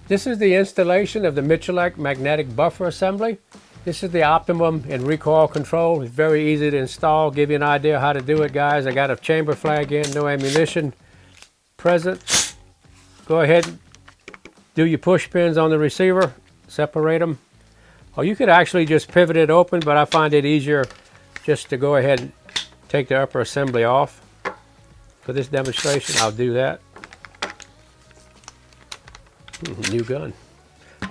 This is the installation of the Miculek magnetic buffer assembly. This is the optimum in recoil control. It's very easy to install. Give you an idea how to do it, guys. I got a chamber flag in, no ammunition present. Go ahead and do your push pins on the receiver, separate them. Or you could actually just pivot it open, but I find it easier just to go ahead and take the upper assembly off. For this demonstration, I'll do that. New gun.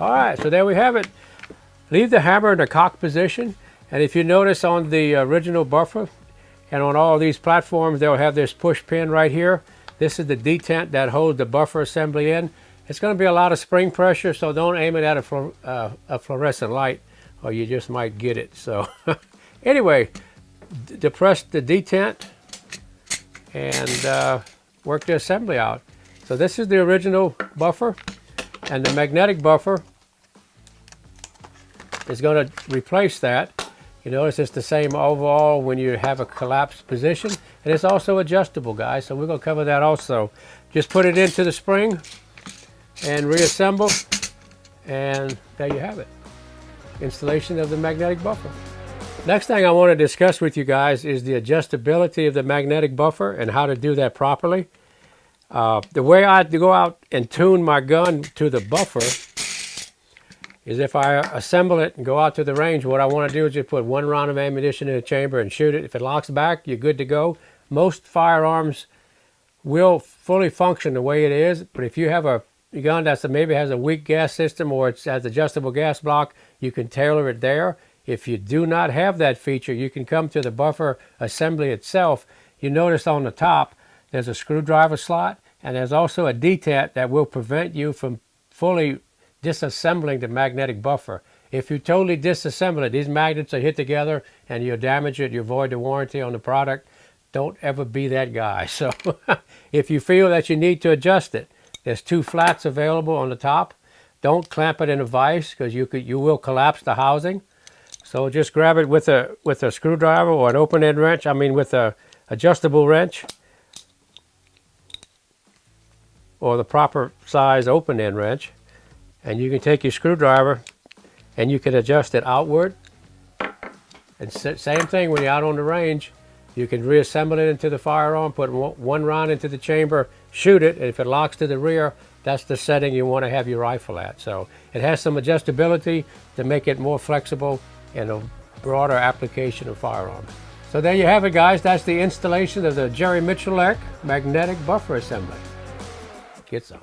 All right, so there we have it. Leave the hammer in the cock position, and if you notice on the original buffer and on all these platforms, they'll have this push pin right here. This is the detent that holds the buffer assembly in. It's going to be a lot of spring pressure, so don't aim it at a fluorescent light or you just might get it. So anyway, depress the detent and work the assembly out. So this is the original buffer, and the magnetic buffer is going to replace that. You notice it's the same overall when you have a collapsed position, and it's also adjustable, guys, so we're going to cover that also. Just put it into the spring and reassemble, and there you have it. Installation of the magnetic buffer. Next thing I want to discuss with you guys is the adjustability of the magnetic buffer and how to do that properly. The way I go out and tune my gun to the buffer is if I assemble it and go out to the range, what I want to do is just put one round of ammunition in the chamber and shoot it. If it locks back, you're good to go. Most firearms will fully function the way it is, but if you have a gun that maybe has a weak gas system or it has adjustable gas block, you can tailor it there. If you do not have that feature, you can come to the buffer assembly itself. You notice on the top there's a screwdriver slot, and there's also a detent that will prevent you from fully disassembling the magnetic buffer. If you totally disassemble it, these magnets are hit together and you damage it, you void the warranty on the product. Don't ever be that guy. So if you feel that you need to adjust it, there's two flats available on the top. Don't clamp it in a vise because you will collapse the housing. So just grab it with a screwdriver or an open end wrench. I mean with a adjustable wrench or the proper size open end wrench. And you can take your screwdriver and you can adjust it outward. And same thing when you're out on the range. You can reassemble it into the firearm, put one round into the chamber, shoot it, and if it locks to the rear, that's the setting you want to have your rifle at. So it has some adjustability to make it more flexible and a broader application of firearms. So there you have it, guys. That's the installation of the Miculek magnetic buffer assembly. Get some.